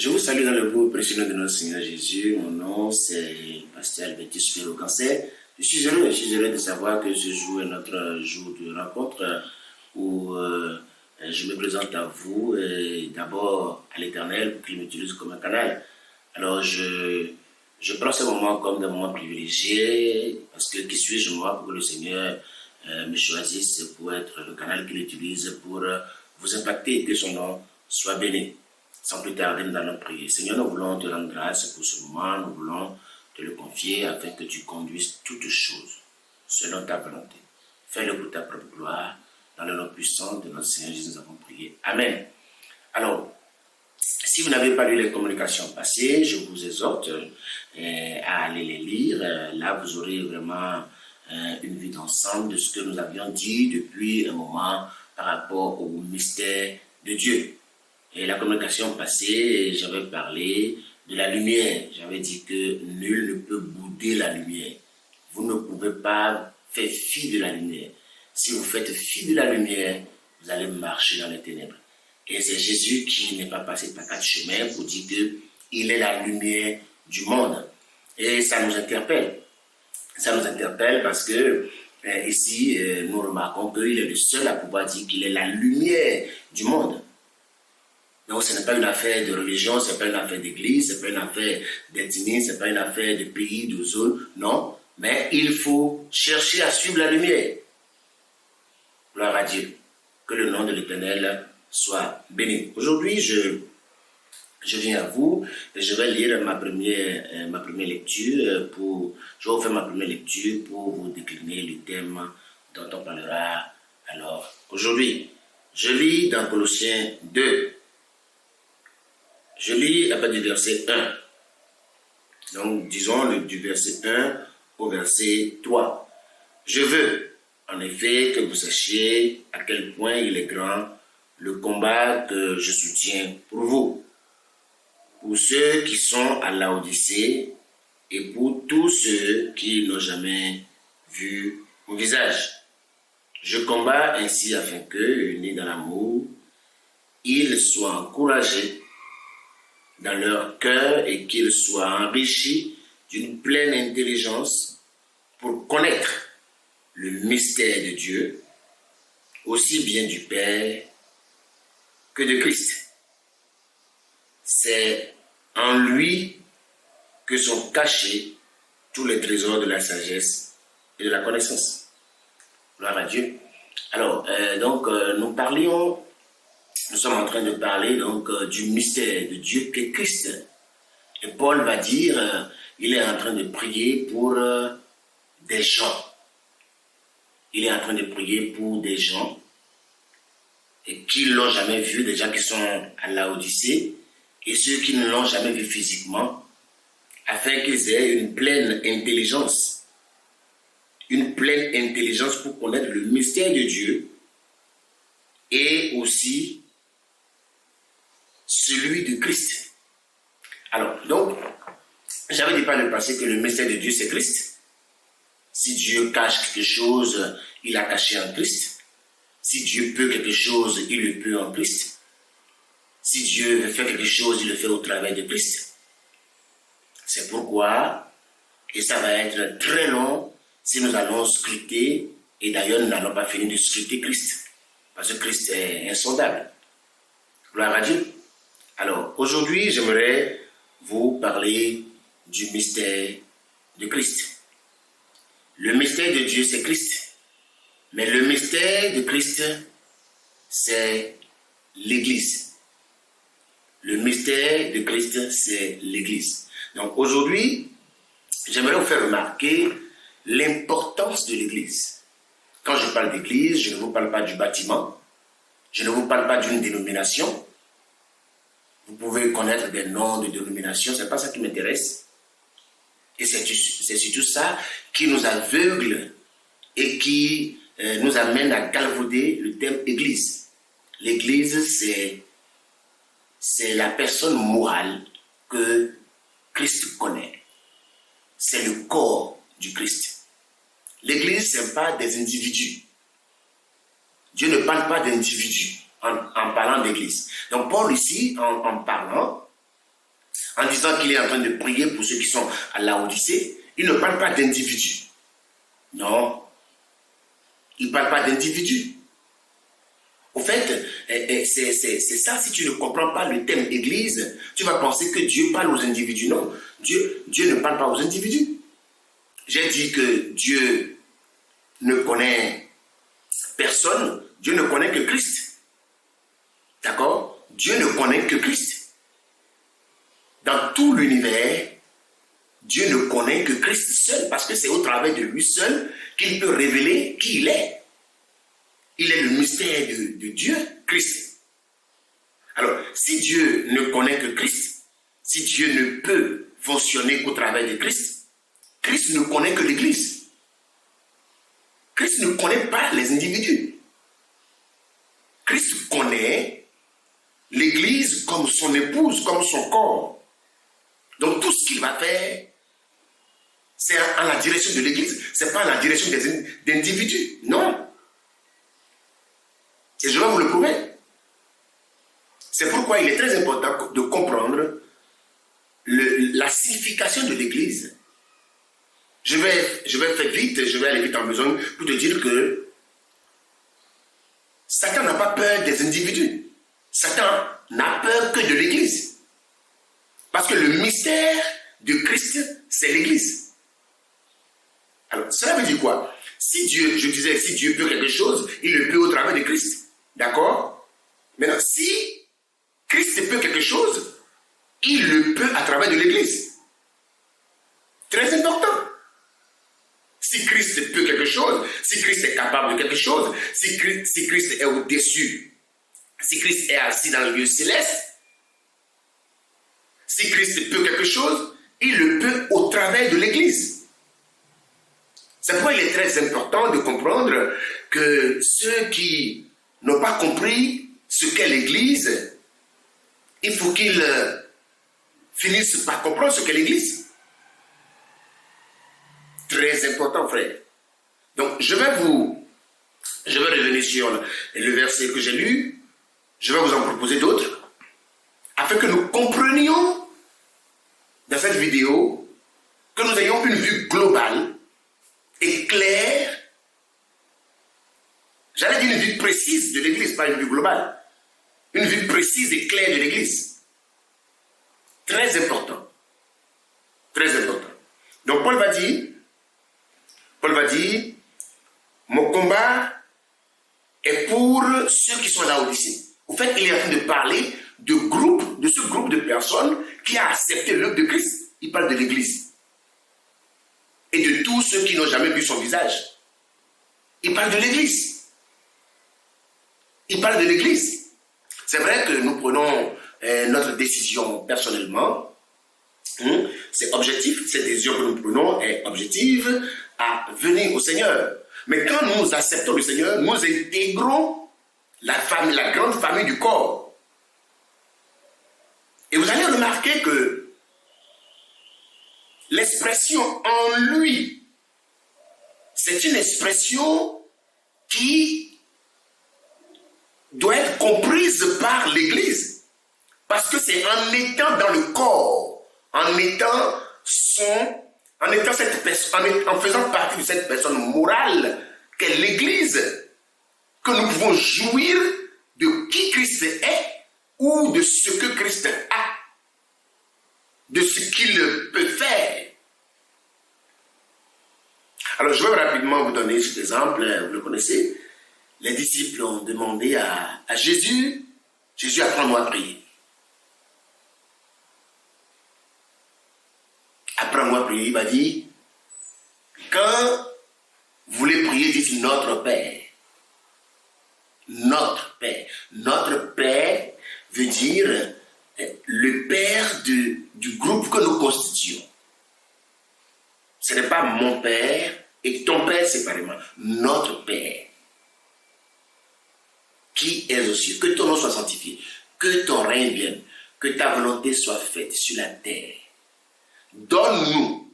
Je vous salue dans le beau précieux nom de notre Seigneur Jésus. Mon nom, c'est Pasteur Albertus Spiro-Cancer. Je suis heureux de savoir que ce jour est notre jour de rencontre où je me présente à vous et d'abord à l'Éternel pour qu'il m'utilise comme un canal. Alors je prends ce moment comme un moment privilégié parce que qui suis-je moi pour que le Seigneur me choisisse pour être le canal qu'il utilise pour vous impacter et que son nom soit béni. Sans plus tarder, nous allons prier. Seigneur, nous voulons te rendre grâce pour ce moment. Nous voulons te le confier afin que tu conduises toutes choses selon ta volonté. Fais-le pour ta propre gloire. Dans le nom puissant de notre Seigneur Jésus, nous avons prié. Amen. Alors, si vous n'avez pas lu les communications passées, je vous exhorte à aller les lire. Là, vous aurez vraiment une vue d'ensemble de ce que nous avions dit depuis un moment par rapport au mystère de Dieu. Et la communication passée, j'avais parlé de la lumière. J'avais dit que nul ne peut bouder la lumière. Vous ne pouvez pas faire fi de la lumière. Si vous faites fi de la lumière, vous allez marcher dans les ténèbres. Et c'est Jésus qui n'est pas passé par 4 chemins pour dire qu'il est la lumière du monde. Et ça nous interpelle. Ça nous interpelle parce que ici, nous remarquons qu'il est le seul à pouvoir dire qu'il est la lumière du monde. Donc, ce n'est pas une affaire de religion, ce n'est pas une affaire d'église, ce n'est pas une affaire d'ethnie, ce n'est pas une affaire de pays, de zone, non. Mais il faut chercher à suivre la lumière. Gloire à Dieu. Que le nom de l'Éternel soit béni. Aujourd'hui, je viens à vous et je vais lire ma première lecture je vais vous faire ma première lecture pour vous décliner le thème dont on parlera alors aujourd'hui. Je lis dans Colossiens 2. Je lis à partir du verset 1. Donc, disons du verset 1 au verset 3. Je veux, en effet, que vous sachiez à quel point il est grand le combat que je soutiens pour vous, pour ceux qui sont à Laodicée et pour tous ceux qui n'ont jamais vu mon visage. Je combats ainsi afin que, unis dans l'amour, ils soient encouragés dans leur cœur et qu'ils soient enrichis d'une pleine intelligence pour connaître le mystère de Dieu, aussi bien du Père que de Christ. C'est en lui que sont cachés tous les trésors de la sagesse et de la connaissance. Gloire à Dieu. Alors, nous sommes en train de parler donc du mystère de Dieu qu'est Christ. Et Paul va dire, il est en train de prier pour des gens. Il est en train de prier pour des gens et qui ne l'ont jamais vu, des gens qui sont à Laodicée et ceux qui ne l'ont jamais vu physiquement, afin qu'ils aient une pleine intelligence pour connaître le mystère de Dieu et aussi celui de Christ. Alors, donc, j'avais dit par le passé que le mystère de Dieu, c'est Christ. Si Dieu cache quelque chose, il a caché en Christ. Si Dieu peut quelque chose, il le peut en Christ. Si Dieu veut faire quelque chose, il le fait au travers de Christ. C'est pourquoi, et ça va être très long, si nous allons scruter, et d'ailleurs nous n'allons pas finir de scruter Christ, parce que Christ est insondable. Gloire à Dieu. Alors, aujourd'hui, j'aimerais vous parler du mystère de Christ. Le mystère de Dieu, c'est Christ. Mais le mystère de Christ, c'est l'Église. Le mystère de Christ, c'est l'Église. Donc, aujourd'hui, j'aimerais vous faire remarquer l'importance de l'Église. Quand je parle d'Église, je ne vous parle pas du bâtiment. Je ne vous parle pas d'une dénomination. Vous pouvez connaître des noms de dénominations, ce n'est pas ça qui m'intéresse. Et c'est surtout ça qui nous aveugle et qui nous amène à galvauder le terme Église. L'Église, c'est la personne morale que Christ connaît. C'est le corps du Christ. L'Église, ce n'est pas des individus. Dieu ne parle pas d'individus en parlant d'Église. Donc Paul ici, en parlant, en disant qu'il est en train de prier pour ceux qui sont à Laodicée, il ne parle pas d'individus. Non. Il ne parle pas d'individus. Au fait, c'est ça, si tu ne comprends pas le thème Église, tu vas penser que Dieu parle aux individus. Non, Dieu ne parle pas aux individus. J'ai dit que Dieu ne connaît personne, Dieu ne connaît que Christ. D'accord? Dieu ne connaît que Christ. Dans tout l'univers, Dieu ne connaît que Christ seul, parce que c'est au travers de lui seul qu'il peut révéler qui il est. Il est le mystère de Dieu, Christ. Alors, si Dieu ne connaît que Christ, si Dieu ne peut fonctionner qu'au travers de Christ, Christ ne connaît que l'Église. Christ ne connaît pas les individus. Christ connaît l'Église comme son épouse, comme son corps. Donc tout ce qu'il va faire, c'est en la direction de l'Église. Ce n'est pas en la direction des individus. Non. Et je vais vous le prouver. C'est pourquoi il est très important de comprendre la signification de l'Église. Je vais faire vite, je vais aller vite en besogne pour te dire que Satan n'a pas peur des individus. Satan n'a peur que de l'Église. Parce que le mystère de Christ, c'est l'Église. Alors, cela veut dire quoi? Si Dieu, je disais, si Dieu peut quelque chose, il le peut au travers de Christ. D'accord? Maintenant, si Christ peut quelque chose, il le peut à travers de l'Église. Très important. Si Christ peut quelque chose, si Christ est capable de quelque chose, si Christ est au-dessus, si Christ est assis dans le lieu céleste, si Christ peut quelque chose, il le peut au travers de l'Église. C'est pourquoi il est très important de comprendre que ceux qui n'ont pas compris ce qu'est l'Église, il faut qu'ils finissent par comprendre ce qu'est l'Église. Très important, frère. Donc, je vais revenir sur le verset que j'ai lu. Je vais vous en proposer d'autres, afin que nous comprenions dans cette vidéo, que nous ayons une vue globale et claire. J'allais dire une vue précise de l'Église, pas une vue globale. Une vue précise et claire de l'Église. Très important. Très important. Donc Paul va dire, mon combat est pour ceux qui sont là au lycée. Au fait, il est en train de parler de ce groupe de personnes qui a accepté l'œuvre de Christ. Il parle de l'Église. Et de tous ceux qui n'ont jamais vu son visage. Il parle de l'Église. Il parle de l'Église. C'est vrai que nous prenons notre décision personnellement. C'est objectif. Cette décision que nous prenons est objective à venir au Seigneur. Mais quand nous acceptons le Seigneur, nous intégrons la grande famille du corps. Et vous allez remarquer que l'expression en lui, c'est une expression qui doit être comprise par l'Église. Parce que c'est en étant dans le corps, en faisant partie de cette personne morale qu'est l'Église, que nous pouvons jouir de qui Christ est ou de ce que Christ a, de ce qu'il peut faire. Alors, je vais rapidement vous donner cet exemple, vous le connaissez. Les disciples ont demandé à Jésus, apprends-nous à prier. Apprends-moi à prier, il va dire, quand vous voulez prier, dites notre Père. Notre Père. Notre Père veut dire le Père du groupe que nous constituons. Ce n'est pas mon Père et ton Père séparément. Notre Père. Qui est aux cieux. Que ton nom soit sanctifié. Que ton règne vienne. Que ta volonté soit faite sur la terre. Donne-nous.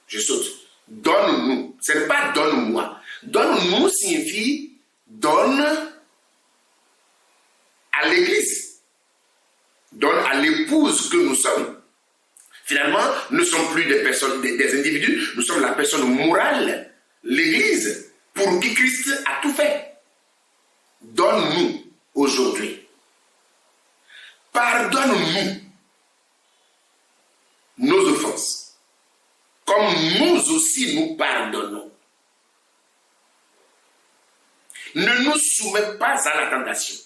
Je saute. Donne-nous. Ce n'est pas donne-moi. Donne-nous signifie donne à l'Église. donne à l'épouse que nous sommes. Finalement, nous ne sommes plus des personnes, des individus, nous sommes la personne morale, l'Église, pour qui Christ a tout fait. Donne-nous aujourd'hui. Pardonne-nous nos offenses, comme nous aussi nous pardonnons. Ne nous soumets pas à la tentation.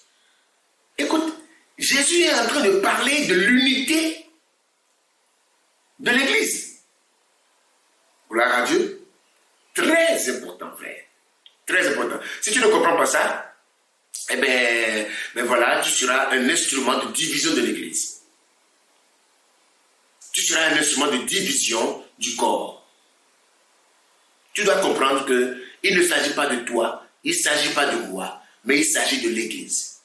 Écoute, Jésus est en train de parler de l'unité de l'Église. Gloire à Dieu. Très important, frère. Très important. Si tu ne comprends pas ça, eh ben voilà, tu seras un instrument de division de l'Église. Tu seras un instrument de division du corps. Tu dois comprendre qu'il ne s'agit pas de toi, il ne s'agit pas de moi, mais il s'agit de l'Église.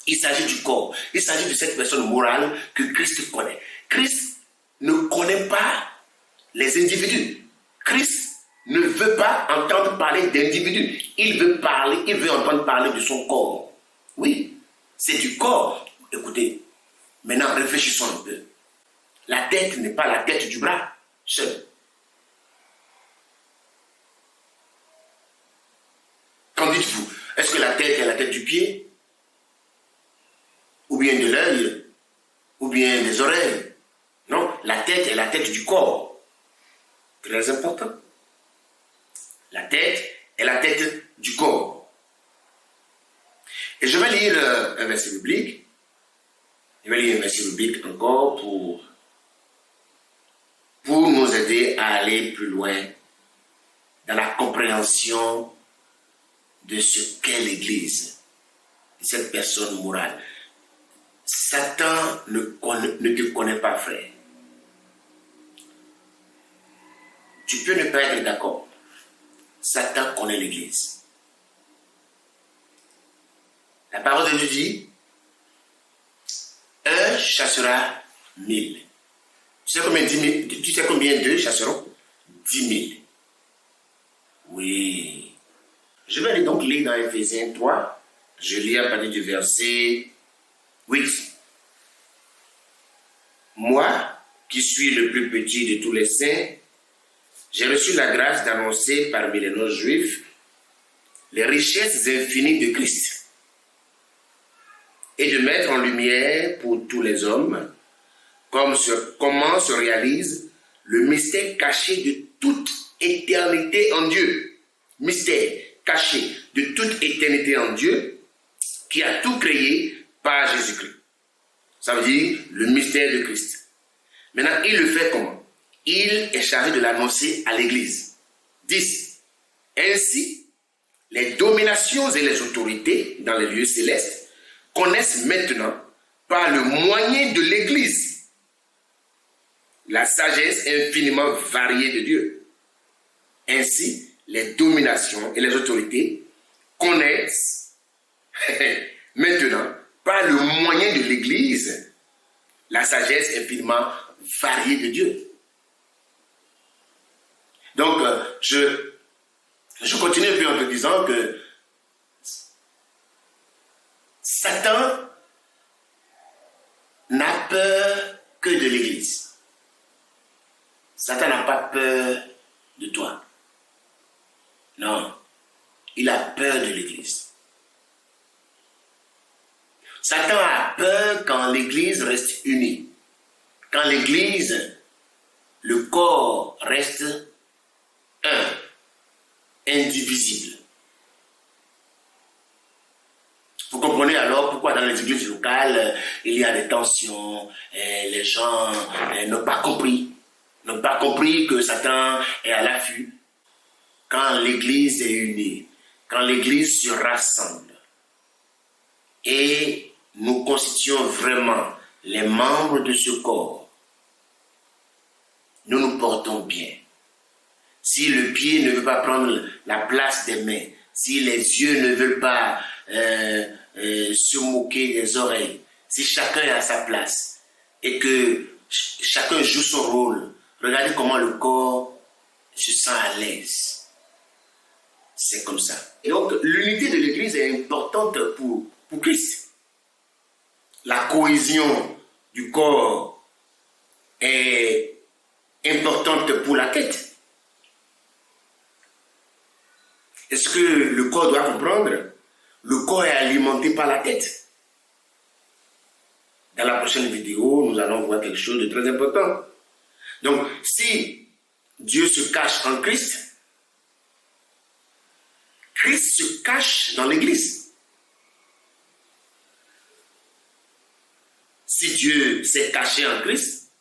Il s'agit du corps. Il s'agit de cette personne morale que Christ connaît. Christ ne connaît pas les individus. Christ ne veut pas entendre parler d'individus. Il veut entendre parler de son corps. Oui, c'est du corps. Écoutez, maintenant réfléchissons un peu. La tête n'est pas la tête du bras seul. Qu'en dites-vous? Est-ce que la tête est la tête du pied? Ou bien de l'œil? Ou bien des oreilles? Non, la tête est la tête du corps. Très important. La tête est la tête du corps. Et je vais lire un verset biblique. Je vais lire un verset biblique encore pour nous aider à aller plus loin dans la compréhension de ce qu'est l'Église, de cette personne morale. Satan ne te connaît pas, frère. Tu peux ne pas être d'accord. Satan connaît l'Église. La parole de Dieu dit, un chassera 1000. Tu sais combien deux chasseront? 10 000. Oui. Je vais aller donc lire dans Ephésiens 3. Je lis à partir du verset 8. Moi, qui suis le plus petit de tous les saints, j'ai reçu la grâce d'annoncer parmi les non-juifs les richesses infinies de Christ et de mettre en lumière pour tous les hommes comment se réalise le mystère caché de toute éternité en Dieu. Mystère caché de toute éternité en Dieu qui a tout créé par Jésus-Christ. Ça veut dire le mystère de Christ. Maintenant, il le fait comment? Il est chargé de l'annoncer à l'Église. 10. Ainsi, les dominations et les autorités dans les lieux célestes connaissent maintenant, par le moyen de l'Église, la sagesse infiniment variée de Dieu. Ainsi, les dominations et les autorités connaissent maintenant, par le moyen de l'Église, la sagesse infiniment variée de Dieu. Donc, je continue un peu en te disant que Satan n'a peur que de l'Église. Satan n'a pas peur de toi. Non, il a peur de l'Église. Satan a peur quand l'Église reste unie. Quand l'Église, le corps reste un, indivisible. Vous comprenez alors pourquoi dans les églises locales, il y a des tensions, et les gens n'ont pas compris que Satan est à l'affût. Quand l'Église est unie, quand l'Église se rassemble, et nous constituons vraiment les membres de ce corps, nous nous portons bien. Si le pied ne veut pas prendre la place des mains, si les yeux ne veulent pas se moquer des oreilles, si chacun est à sa place et que chacun joue son rôle, regardez comment le corps se sent à l'aise. C'est comme ça. Et donc, l'unité de l'Église est importante pour Christ. la cohésion du corps est importante pour la tête? Est-ce que le corps doit comprendre? Le corps est alimenté par la tête. Dans la prochaine vidéo, nous allons voir quelque chose de très important. Donc, si Dieu se cache en Christ, Christ se cache dans l'Église. Si Dieu s'est caché en Christ,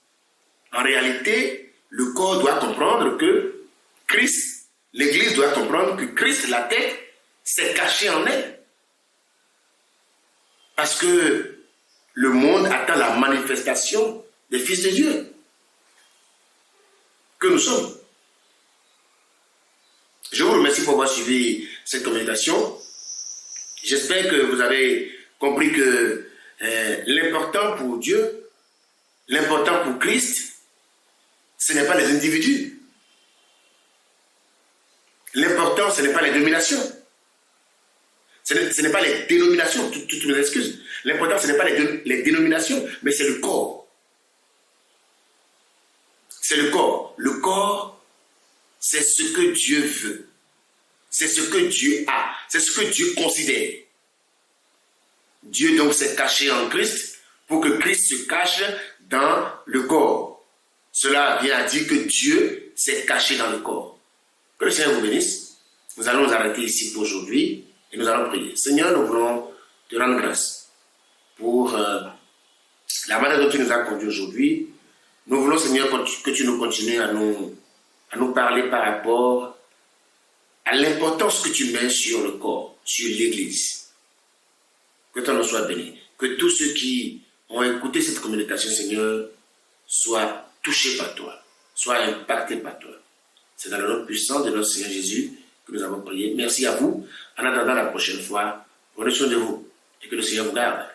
en réalité, le corps doit comprendre que Christ, l'Église doit comprendre que Christ, la tête, s'est caché en elle. Parce que le monde attend la manifestation des fils de Dieu que nous sommes. Je vous remercie pour avoir suivi cette communication. J'espère que vous avez compris que l'important pour Dieu, l'important pour Christ, ce n'est pas les individus. L'important, ce n'est pas les dominations. Ce n'est pas les dénominations, toutes mes excuses. L'important, ce n'est pas les dénominations, mais c'est le corps. C'est le corps. Le corps, c'est ce que Dieu veut. C'est ce que Dieu a. C'est ce que Dieu considère. Dieu donc s'est caché en Christ pour que Christ se cache dans le corps. Cela vient à dire que Dieu s'est caché dans le corps. Que le Seigneur vous bénisse. Nous allons nous arrêter ici pour aujourd'hui et nous allons prier. Seigneur, nous voulons te rendre grâce pour la manière dont tu nous as conduits aujourd'hui. Nous voulons, Seigneur, que tu nous continues à nous parler par rapport à l'importance que tu mets sur le corps, sur l'Église. Que ton nom soit béni. Que tous ceux qui ont écouté cette communication, Seigneur, soient touchés par toi, soient impactés par toi. C'est dans le nom puissant de notre Seigneur Jésus que nous avons prié. Merci à vous. En attendant la prochaine fois, prenez soin de vous et que le Seigneur vous garde.